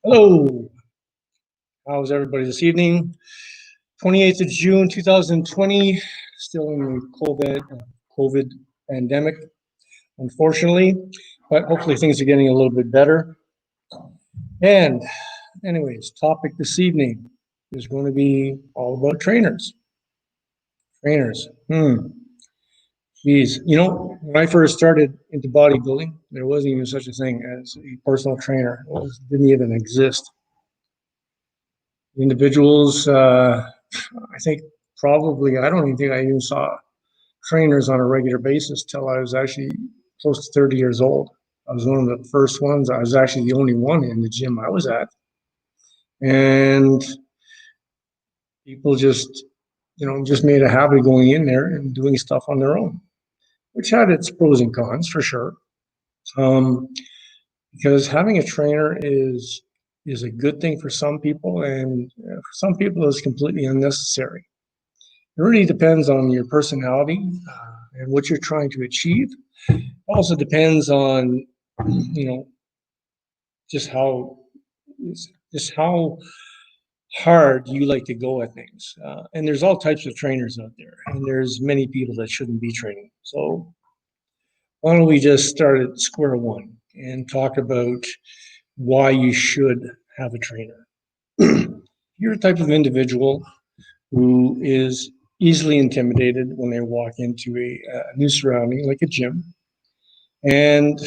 Hello, how's everybody this evening? 28th of June, 2020, still in the COVID pandemic, unfortunately, but hopefully things are getting a little bit better. And anyways, topic this evening is going to be all about trainers. Trainers. Geez, when I first started into bodybuilding, there wasn't even such a thing as a personal trainer. It didn't even exist. Individuals, I think probably, I don't even think I even saw trainers on a regular basis till I was actually close to 30 years old. I was one of the first ones. I was actually the only one in the gym I was at. And people just made a habit of going in there and doing stuff on their own, which had its pros and cons for sure. Because having a trainer is a good thing for some people, and for some people it's completely unnecessary. It really depends on your personality and what you're trying to achieve. It also depends on, just how hard you like to go at things. And there's all types of trainers out there, and there's many people that shouldn't be training. So why don't we just start at square one and talk about why you should have a trainer? You're a type of individual who is easily intimidated when they walk into a new surrounding like a gym. And,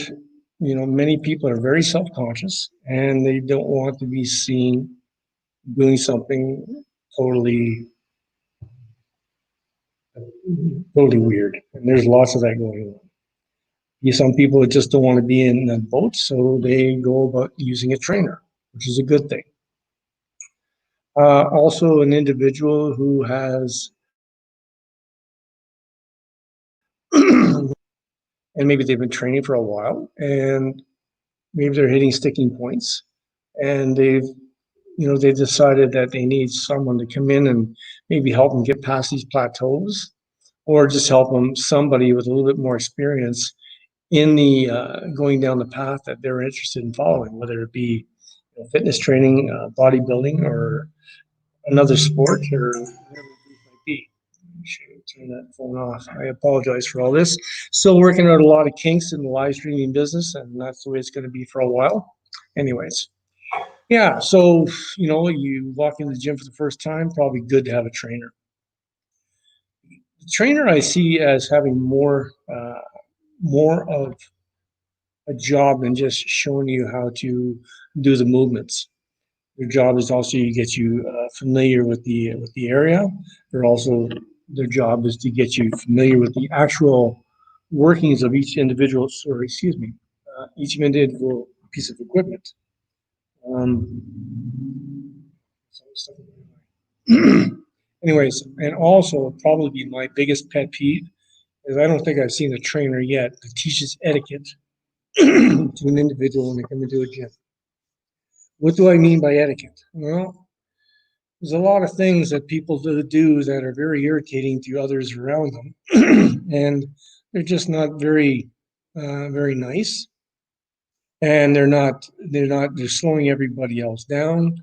many people are very self-conscious and they don't want to be seen doing something totally, totally weird. And there's lots of that going on. Some people just don't want to be in a boat, so they go about using a trainer, which is a good thing. Also, an individual who has and maybe they've been training for a while and maybe they're hitting sticking points and they decided that they need someone to come in and maybe help them get past these plateaus, or just help them, somebody with a little bit more experience in the going down the path that they're interested in following, whether it be fitness training, bodybuilding, or another sport, or whatever it might be. Turn that phone off. I apologize for all this. Still working out a lot of kinks in the live streaming business, and that's the way it's going to be for a while. Anyways, yeah, so you walk in the gym for the first time, probably good to have a trainer. The trainer I see as having more of a job than just showing you how to do the movements. Their job is also to get you familiar with the area. Their job is to get you familiar with the actual workings of each individual, each individual piece of equipment. Anyways, and also probably be my biggest pet peeve is I don't think I've seen a trainer yet that teaches etiquette to an individual when they come into a gym. What do I mean by etiquette? Well, there's a lot of things that people do that are very irritating to others around them, and they're just not very nice. And they're slowing everybody else down.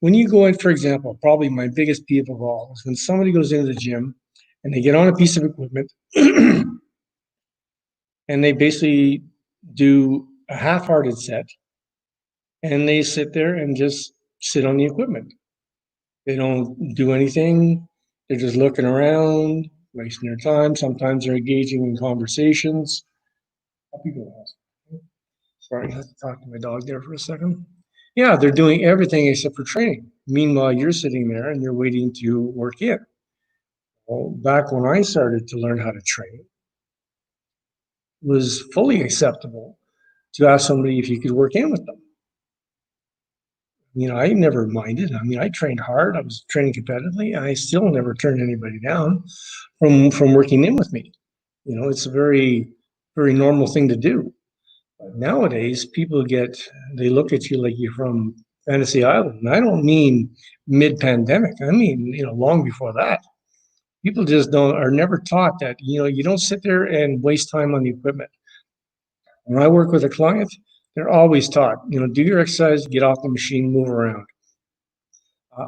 When you go in, for example, probably my biggest peeve of all is when somebody goes into the gym and they get on a piece of equipment and they basically do a half-hearted set and they sit there and just sit on the equipment. They don't do anything. They're just looking around, wasting their time. Sometimes they're engaging in conversations. Sorry, I have to talk to my dog there for a second. Yeah, they're doing everything except for training. Meanwhile, you're sitting there and you're waiting to work in. Well, back when I started to learn how to train, it was fully acceptable to ask somebody if you could work in with them. I never minded. I trained hard. I was training competitively, and I still never turned anybody down from working in with me. It's a very, very normal thing to do. But nowadays, they look at you like you're from Fantasy Island. And I don't mean mid-pandemic. I mean, long before that. People just are never taught that, you don't sit there and waste time on the equipment. When I work with a client, They're always taught, do your exercise, get off the machine, move around.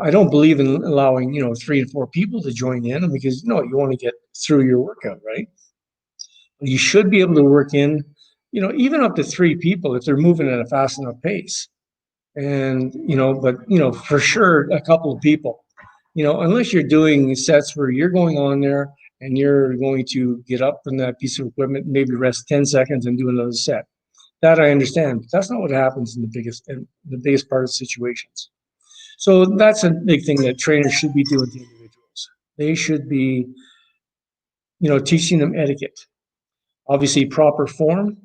I don't believe in allowing, 3 and 4 people to join in because, you want to get through your workout, right? You should be able to work in, even up to 3 people if they're moving at a fast enough pace. And, but, for sure, a couple of people, unless you're doing sets where you're going on there and you're going to get up from that piece of equipment, maybe rest 10 seconds and do another set. That I understand, but that's not what happens in the biggest part of situations. So that's a big thing that trainers should be doing to individuals. They should be, teaching them etiquette. Obviously, proper form,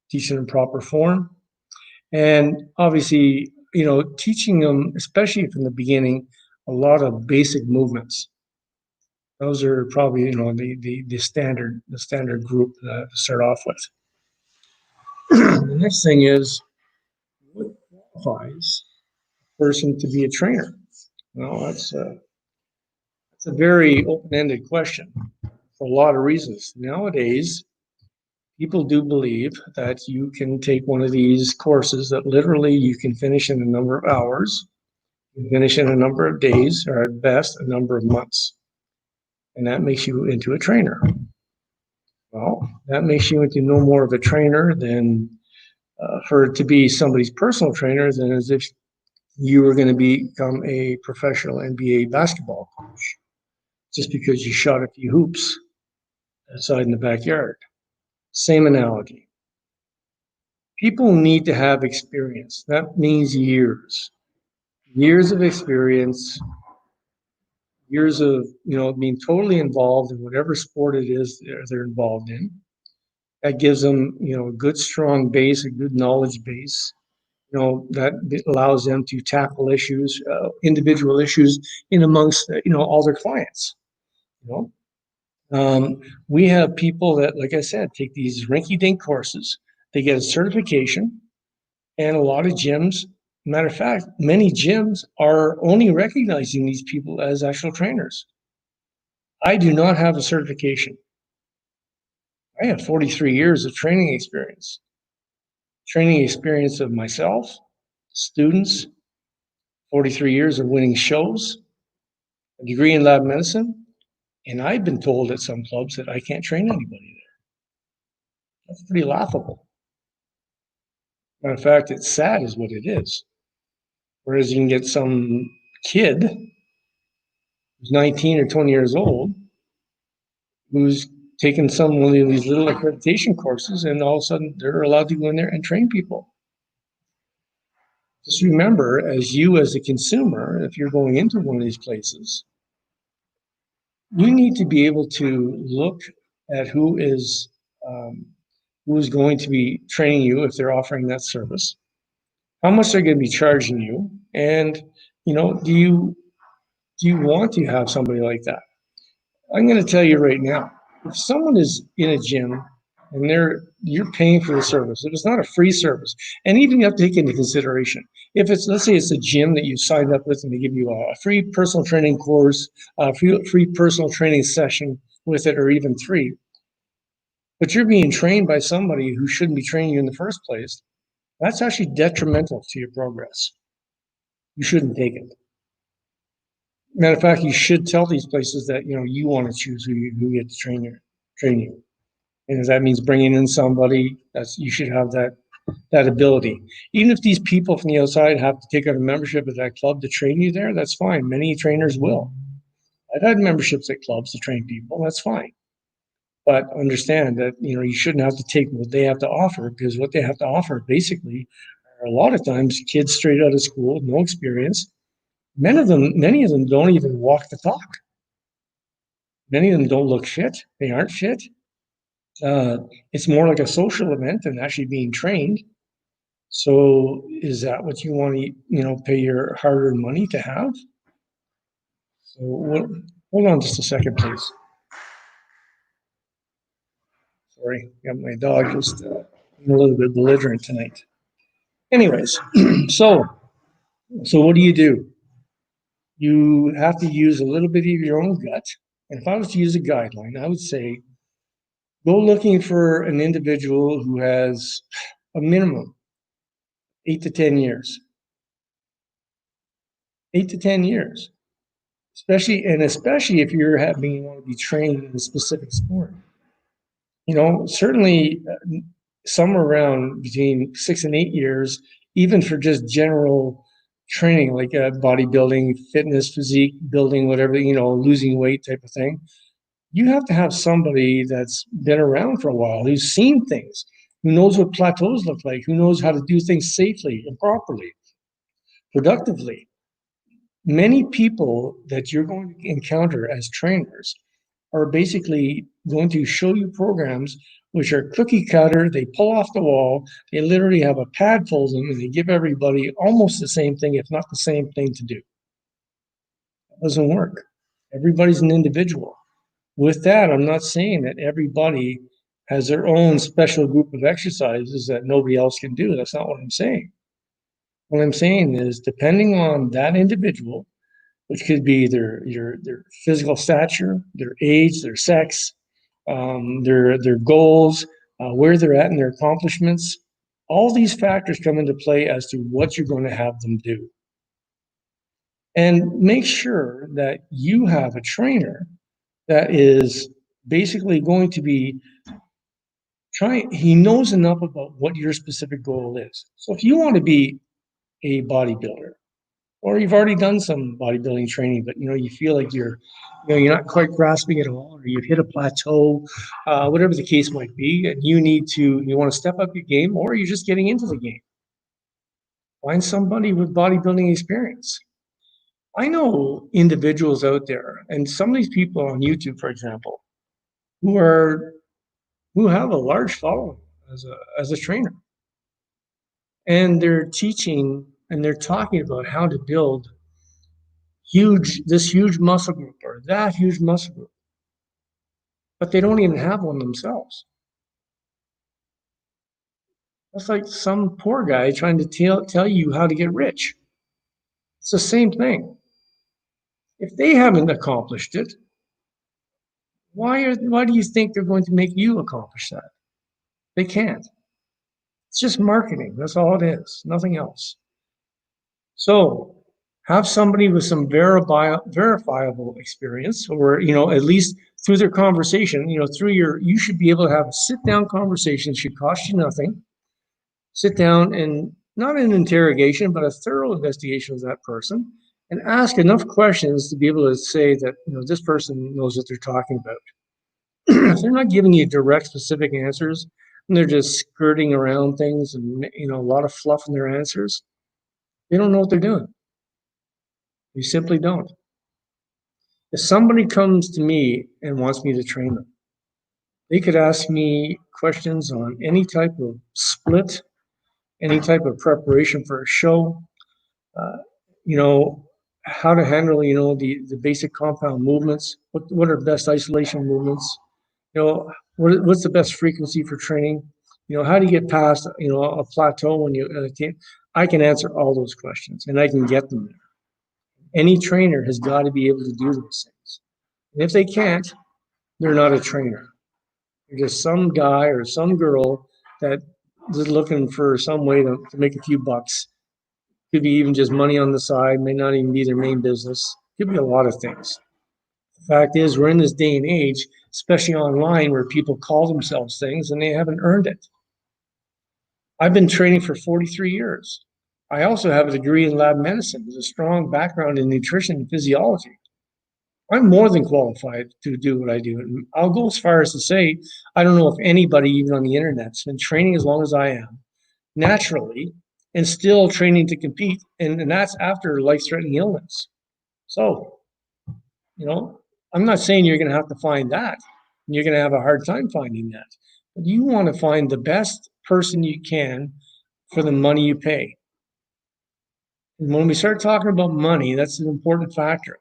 teaching them proper form, and obviously, teaching them, especially from the beginning, a lot of basic movements. Those are probably, the standard group to start off with. The next thing is, what qualifies a person to be a trainer? Well, that's a very open-ended question for a lot of reasons. Nowadays, people do believe that you can take one of these courses that literally you can finish in a number of hours, you finish in a number of days, or at best, a number of months. And that makes you into a trainer. Well, that makes you into no more of a trainer than for it to be somebody's personal trainer than as if you were going to become a professional NBA basketball coach just because you shot a few hoops outside in the backyard. Same analogy. People need to have experience. That means years of experience, years of, being totally involved in whatever sport it is they're involved in. That gives them, a good, strong base, a good knowledge base, that allows them to tackle issues, individual issues in amongst, all their clients, we have people that, like I said, take these rinky-dink courses, they get a certification, and a lot of gyms, matter of fact, many gyms are only recognizing these people as actual trainers. I do not have a certification. I have 43 years of training experience of myself, students, 43 years of winning shows, a degree in lab medicine, and I've been told at some clubs that I can't train anybody there. That's pretty laughable. Matter of fact, it's sad is what it is. Whereas you can get some kid who's 19 or 20 years old who's taken one of these little accreditation courses, and all of a sudden they're allowed to go in there and train people. Just remember, as a consumer, if you're going into one of these places, you need to be able to look at who is going to be training you if they're offering that service, how much they're going to be charging you, and do you want to have somebody like that? I'm going to tell you right now, if someone is in a gym and you're paying for the service, if it's not a free service, and even you have to take into consideration, if it's, let's say it's a gym that you signed up with and they give you a free personal training course, a free personal training session with it, or even 3, but you're being trained by somebody who shouldn't be training you in the first place, that's actually detrimental to your progress. You shouldn't take it. Matter of fact, you should tell these places that you want to choose who gets to train you, and if that means bringing in somebody, you should have that ability. Even if these people from the outside have to take out a membership at that club to train you there, that's fine. Many trainers will. I've had memberships at clubs to train people. That's fine, but understand that you shouldn't have to take what they have to offer, because what they have to offer basically are a lot of times kids straight out of school, no experience. Many of them don't even walk the talk. Many of them don't look fit. They aren't fit. It's more like a social event than actually being trained. So is that what you want to, pay your hard-earned money to have? So hold on just a second, please. Sorry, got my dog just a little bit belligerent tonight. Anyways, so what do? You have to use a little bit of your own gut. And if I was to use a guideline, I would say go looking for an individual who has a minimum 8 to 10 years. 8 to 10 years. Especially if you're having you want to be trained in a specific sport. Certainly somewhere around between 6 and 8 years, even for just general training, like bodybuilding, fitness, physique building, whatever, losing weight type of thing. You have to have somebody that's been around for a while, who's seen things, who knows what plateaus look like, who knows how to do things safely and properly, productively. Many people that you're going to encounter as trainers are basically going to show you programs which are cookie cutter. They pull off the wall. They literally have a pad full of them, and they give everybody almost the same thing, if not the same thing to do. It doesn't work. Everybody's an individual. With that, I'm not saying that everybody has their own special group of exercises that nobody else can do. That's not what I'm saying. What I'm saying is, depending on that individual, which could be their physical stature, their age, their sex, their goals, where they're at in their accomplishments, all these factors come into play as to what you're going to have them do. And make sure that you have a trainer that is basically going to be he knows enough about what your specific goal is. So if you want to be a bodybuilder, or you've already done some bodybuilding training, but you feel like you're not quite grasping it all, or you've hit a plateau, whatever the case might be, and you want to step up your game, or you're just getting into the game. Find somebody with bodybuilding experience. I know individuals out there, and some of these people on YouTube, for example, who have a large following as a trainer, and they're teaching and they're talking about how to build this huge muscle group or that huge muscle group, but they don't even have one themselves. That's like some poor guy trying to tell you how to get rich. It's the same thing. If they haven't accomplished it, why do you think they're going to make you accomplish that? They can't. It's just marketing. That's all it is. Nothing else. So have somebody with some verifiable experience, or at least through their conversation, you should be able to have a sit-down conversation. It should cost you nothing. Sit down, and not an interrogation, but a thorough investigation of that person, and ask enough questions to be able to say that this person knows what they're talking about. If they're not giving you direct, specific answers, and they're just skirting around things and a lot of fluff in their answers, they don't know what they're doing. You simply don't. If somebody comes to me and wants me to train them, they could ask me questions on any type of split, any type of preparation for a show, how to handle, the basic compound movements, what are best isolation movements, what's the best frequency for training, how do you get past, a plateau when I can answer all those questions, and I can get them there. Any trainer has got to be able to do those things. And if they can't, they're not a trainer. They're just some guy or some girl that is looking for some way to make a few bucks. Could be even just money on the side, may not even be their main business. Could be a lot of things. The fact is, we're in this day and age, especially online, where people call themselves things and they haven't earned it. I've been training for 43 years. I also have a degree in lab medicine with a strong background in nutrition and physiology. I'm more than qualified to do what I do. And I'll go as far as to say, I don't know if anybody, even on the internet's been training as long as I am, naturally, and still training to compete. And that's after life-threatening illness. So, I'm not saying you're going to have to find that. And you're going to have a hard time finding that. But you want to find the best person you can for the money you pay. And when we start talking about money, that's an important factor.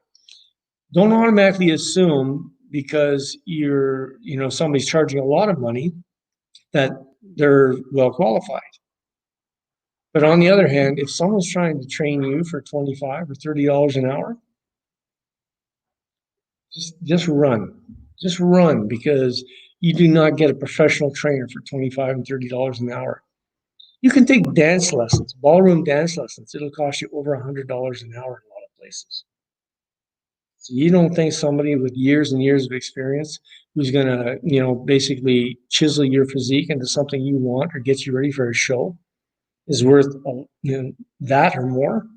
Don't automatically assume because somebody's charging a lot of money that they're well qualified. But on the other hand, if someone's trying to train you for $25 or $30 an hour, just run. Just run, because you do not get a professional trainer for $25 and $30 an hour. You can take dance lessons, ballroom dance lessons. It'll cost you over $100 an hour in a lot of places. So you don't think somebody with years and years of experience who's going to, basically chisel your physique into something you want or get you ready for a show is worth, that or more?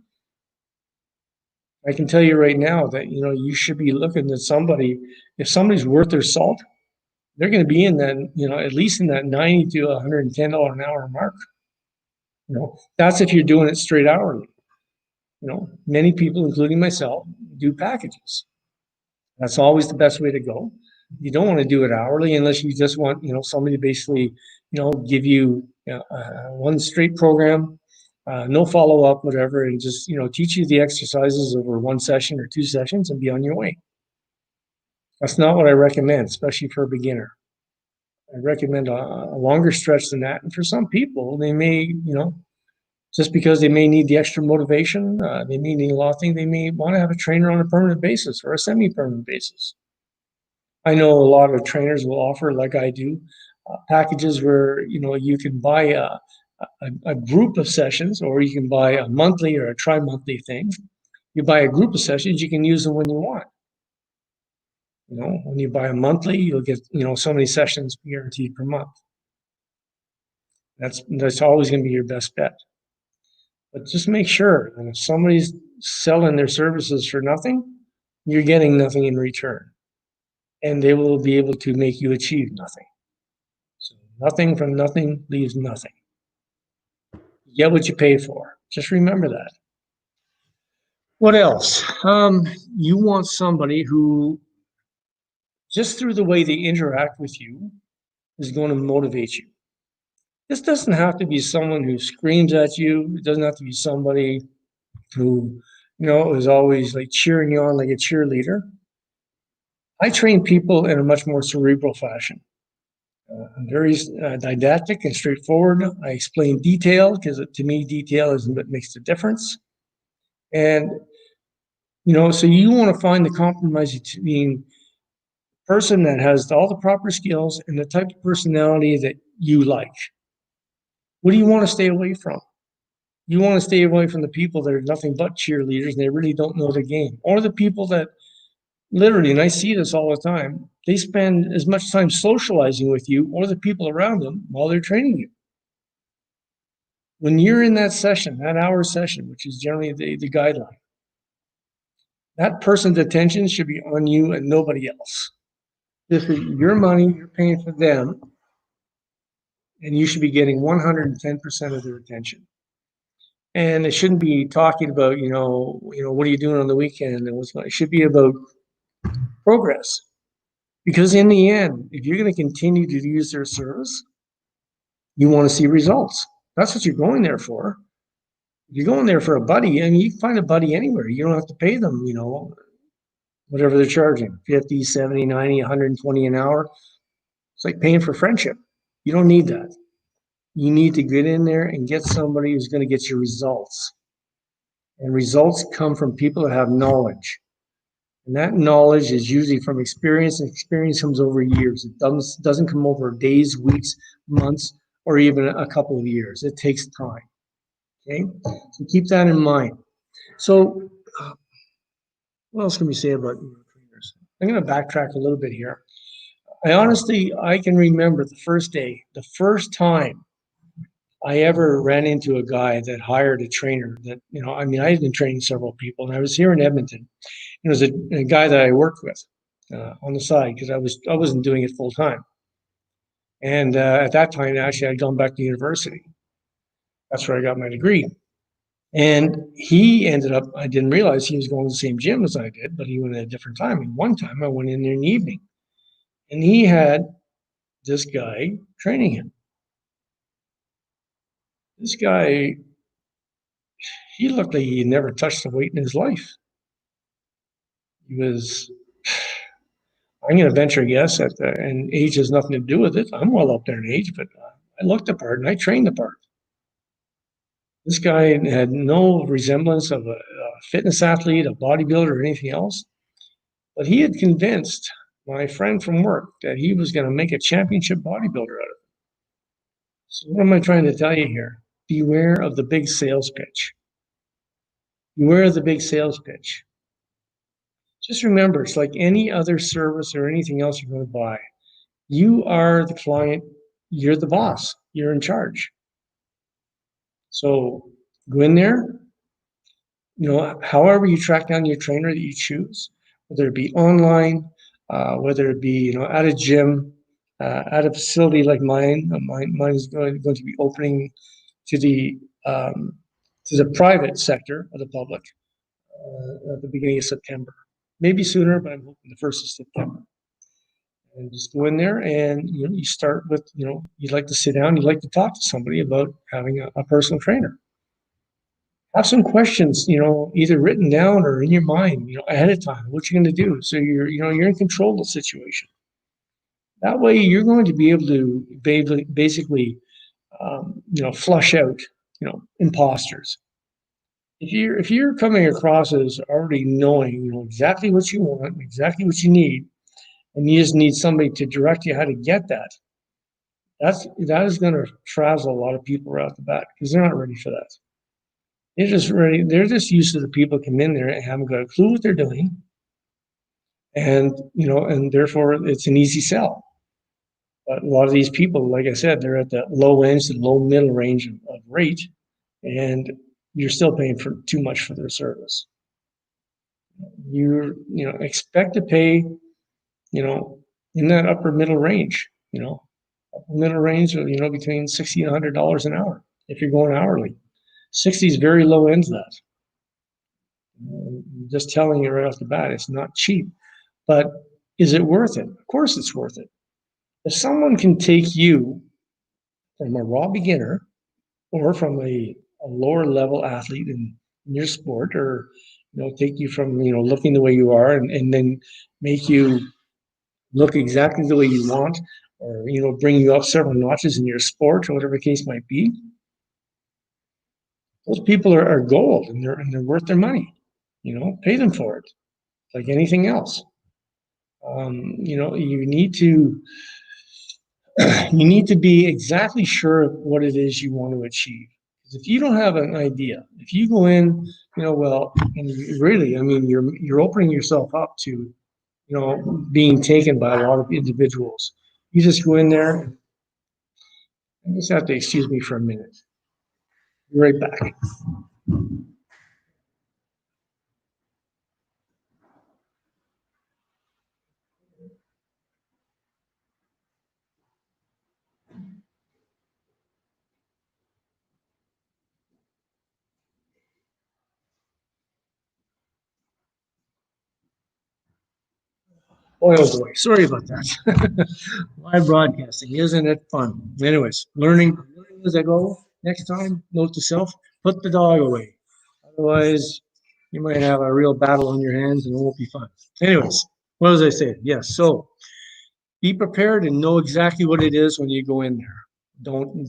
I can tell you right now that, you should be looking at somebody, if somebody's worth their salt, they're going to be in that, at least in that $90 to $110 an hour mark. That's if you're doing it straight hourly. Many people, including myself, do packages. That's always the best way to go. You don't want to do it hourly unless you just want, somebody to basically, give you one straight program, no follow up, whatever, and just, teach you the exercises over one session or two sessions and be on your way. That's not what I recommend, especially for a beginner. I recommend a longer stretch than that. And for some people, they may, just because they may need the extra motivation, they may need a lot of things, they may want to have a trainer on a permanent basis or a semi-permanent basis. I know a lot of trainers will offer, like I do, packages where, you can buy a group of sessions, or you can buy a monthly or a tri-monthly thing. You buy a group of sessions, you can use them when you want. When you buy a monthly, you'll get, so many sessions guaranteed per month. That's always going to be your best bet. But just make sure that if somebody's selling their services for nothing, you're getting nothing in return. And they will be able to make you achieve nothing. So nothing from nothing leaves nothing. You get what you pay for. Just remember that. What else? You want somebody who, just through the way they interact with you, is going to motivate you. This doesn't have to be someone who screams at you. It doesn't have to be somebody who, is always like cheering you on like a cheerleader. I train people in a much more cerebral fashion. I'm very didactic and straightforward. I explain detail because to me, detail is what makes the difference. And, so you want to find the compromise between a person that has all the proper skills and the type of personality that you like. What do you want to stay away from? You want to stay away from the people that are nothing but cheerleaders and they really don't know the game, or the people that literally, and I see this all the time, they spend as much time socializing with you or the people around them while they're training you. When you're in that session, that hour session, which is generally the guideline, that person's attention should be on you and nobody else. This is your money, you're paying for them, and you should be getting 110% of their attention. And it shouldn't be talking about, what are you doing on the weekend and what's going. It should be about progress. Because in the end, if you're going to continue to use their service, you want to see results. That's what you're going there for. If you're going there for a buddy, I mean, you can find a buddy anywhere. You don't have to pay them, whatever they're charging, 50, 70, 90, 120 an hour. It's like paying for friendship. You don't need that. You need to get in there and get somebody who's going to get you results. And results come from people that have knowledge. And that knowledge is usually from experience, and experience comes over years. It doesn't come over days, weeks, months, or even a couple of years. It takes time. Okay, so keep that in mind. So, what else can we say about trainers? I'm going to backtrack a little bit here. I can remember the first time I ever ran into a guy that hired a trainer that, I had been training several people, and I was here in Edmonton. It was a guy that I worked with on the side because I wasn't doing it full time. And at that time, actually, I'd gone back to university. That's where I got my degree. And he ended up, I didn't realize he was going to the same gym as I did, but he went at a different time. And one time I went in there in the evening, and he had this guy training him. This guy, he looked like he had never touched a weight in his life. He was, I'm going to venture a guess that, and age has nothing to do with it. I'm well up there in age, but I looked the part and I trained the part. This guy had no resemblance of a fitness athlete, a bodybuilder, or anything else. But he had convinced my friend from work that he was going to make a championship bodybuilder out of it. So what am I trying to tell you here? beware of the big sales pitch. Beware of the big sales pitch. Just remember, it's like any other service or anything else you're going to buy. You are the client, you're the boss, you're in charge. So go in there, however you track down your trainer that you choose, whether it be online, whether it be, at a gym, at a facility like mine. Mine is going to be opening to the private sector of the public at the beginning of September. Maybe sooner, but I'm hoping the 1st of September. And just go in there and, you start with, you'd like to sit down, you'd like to talk to somebody about having a personal trainer. Have some questions, either written down or in your mind, ahead of time, what you're going to do. So you're in control of the situation. That way you're going to be able to basically, flush out, imposters. If you're coming across as already knowing, exactly what you want, exactly what you need, and you just need somebody to direct you how to get that, that is going to frazzle a lot of people right off the bat because they're not ready for that. They're just used to the people come in there and haven't got a clue what they're doing. And, and therefore it's an easy sell. But a lot of these people, like I said, they're at the low end to low middle range of rate, and you're still paying for too much for their service. You expect to pay, in that upper middle range, upper middle range of, between $60 and $100 an hour if you're going hourly. 60 is very low end of that. I'm just telling you right off the bat, it's not cheap. But is it worth it? Of course it's worth it. If someone can take you from a raw beginner or from a lower level athlete in your sport, or take you from looking the way you are and then make you look exactly the way you want, or bring you up several notches in your sport or whatever the case might be, those people are gold, and they're worth their money. Pay them for it, like anything else. You need to be exactly sure of what it is you want to achieve. Because if you don't have an idea, if you go in, and you're opening yourself up to, being taken by a lot of individuals. You just go in there. You just have to excuse me for a minute. Be right back. Boy, oh boy, sorry about that. Live broadcasting, isn't it fun? Anyways, learning as I go. Next time, note to self, put the dog away. Otherwise, you might have a real battle on your hands and it won't be fun. Anyways, what was I saying? Yes, so be prepared and know exactly what it is when you go in there. Don't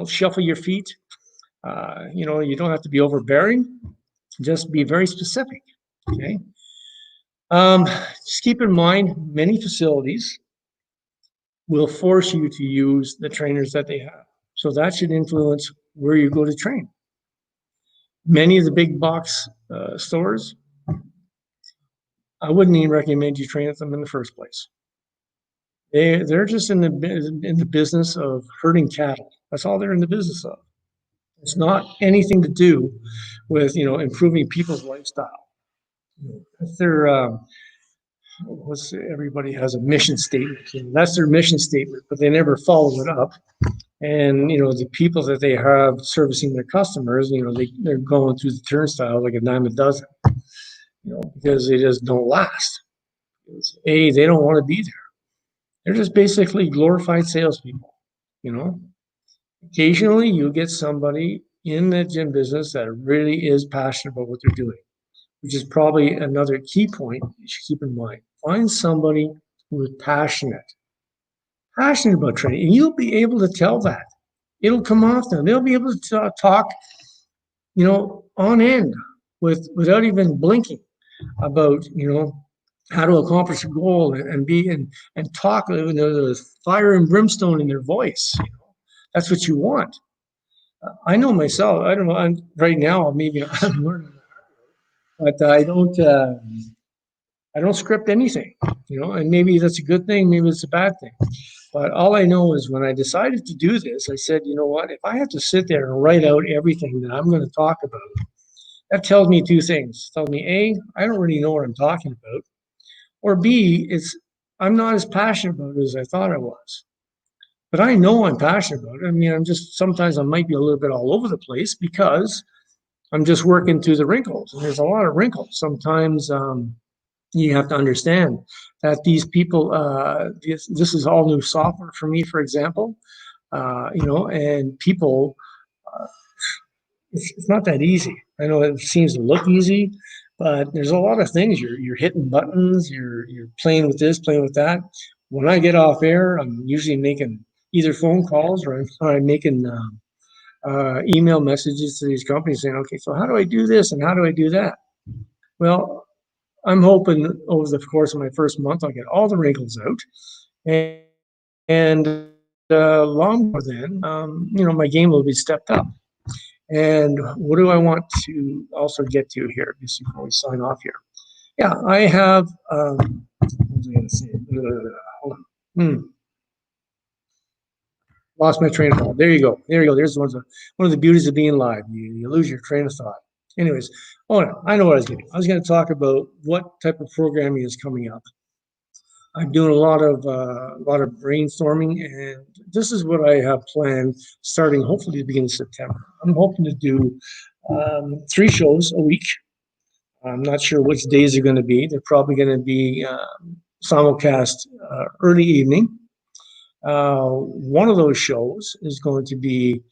shuffle your feet. You don't have to be overbearing. Just be very specific. Okay. Just keep in mind, many facilities will force you to use the trainers that they have. So that should influence where you go to train. Many of the big box stores, I wouldn't even recommend you train at them in the first place. They're just in the business of herding cattle. That's all they're in the business of. It's not anything to do with improving people's lifestyle. If they're everybody has a mission statement. That's their mission statement, but they never follow it up. And the people that they have servicing their customers, they're going through the turnstile like a dime a dozen, because they just don't last. They don't want to be there. They're just basically glorified salespeople. Occasionally you'll get somebody in the gym business that really is passionate about what they're doing, which is probably another key point you should keep in mind. Find somebody who is passionate about training, and you'll be able to tell that. It'll come off them. They'll be able to talk, on end without even blinking about, how to accomplish a goal and talk with fire and brimstone in their voice. That's what you want. I know myself. I don't know. I'm right now. Maybe I'm learning, but I don't script anything. And maybe that's a good thing. Maybe it's a bad thing. But all I know is when I decided to do this, I said, you know what? If I have to sit there and write out everything that I'm going to talk about, that tells me two things. It tells me A, I don't really know what I'm talking about, or B, I'm not as passionate about it as I thought I was. But I know I'm passionate about it. I mean, I'm just sometimes I might be a little bit all over the place because I'm just working through the wrinkles. And there's a lot of wrinkles. Sometimes you have to understand that these people, this is all new software for me, for example, and people, uh, it's not that easy. I know it seems to look easy, but there's a lot of things. You're hitting buttons. You're playing with this, playing with that. When I get off air, I'm usually making either phone calls or I'm making email messages to these companies saying, okay, so how do I do this and how do I do that? Well, I'm hoping over the course of my first month, I'll get all the wrinkles out. And long more then, my game will be stepped up. And what do I want to also get to here just before we sign off here? Yeah, I have, what was I going to say? Hold on. Lost my train of thought. There you go. There you go. There's one of the beauties of being live. You lose your train of thought. Anyways, I know what I was going to do. I was going to talk about what type of programming is coming up. I'm doing a lot of brainstorming, and this is what I have planned starting hopefully the beginning of September. I'm hoping to do 3 shows a week. I'm not sure which days they're going to be. They're probably going to be simulcast early evening. One of those shows is going to be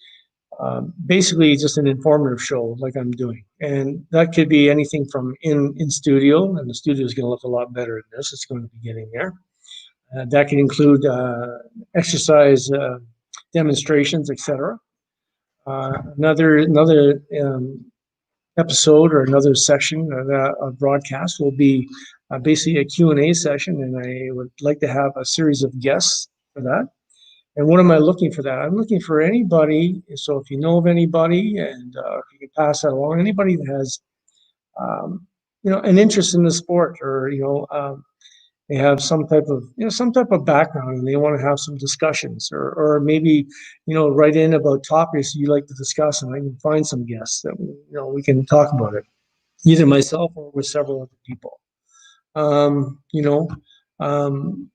basically just an informative show like I'm doing. And that could be anything from in studio, and the studio is going to look a lot better than this. It's going to be getting there. That can include exercise demonstrations, etc. Another episode or another section of a broadcast will be basically a Q&A session, and I would like to have a series of guests for that. And what am I looking for that? I'm looking for anybody. So if you know of anybody, and if you can pass that along, anybody that has, an interest in the sport, or they have some type of background, and they want to have some discussions, or maybe write in about topics you like to discuss, and I can find some guests that we can talk about it, either myself or with several other people. Um, you know, um,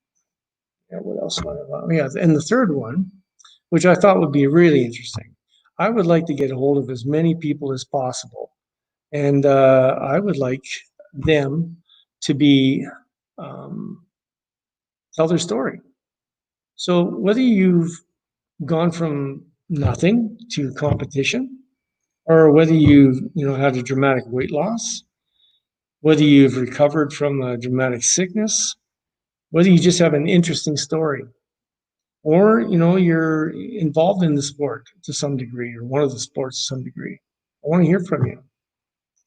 what else? Yeah, and the third one, which I thought would be really interesting. I would like to get a hold of as many people as possible, and I would like them to be tell their story. So whether you've gone from nothing to competition, or whether you've had a dramatic weight loss, whether you've recovered from a dramatic sickness, whether you just have an interesting story, or you're involved in the sport to some degree, or one of the sports to some degree, I want to hear from you.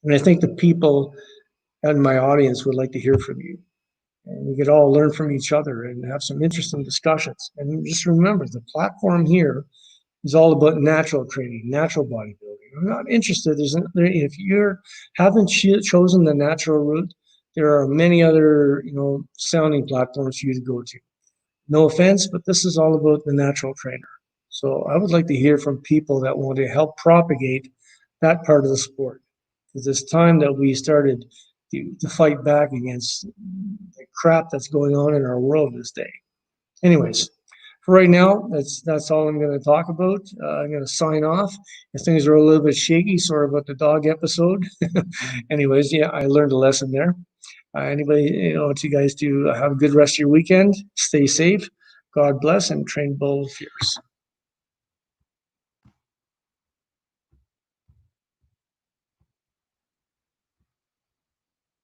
And I think the people in my audience would like to hear from you, and we could all learn from each other and have some interesting discussions. And just remember, the platform here is all about natural training, natural bodybuilding. I'm not interested. If you haven't chosen the natural route, there are many other sounding platforms for you to go to. No offense, but this is all about the natural trainer. So I would like to hear from people that want to help propagate that part of the sport. Because it's time that we started to fight back against the crap that's going on in our world this day. Anyways, for right now, that's all I'm going to talk about. I'm going to sign off. If things are a little bit shaky, sorry about the dog episode. Anyways, yeah, I learned a lesson there. Anybody, want you guys to have a good rest of your weekend. Stay safe. God bless, and train bold fierce.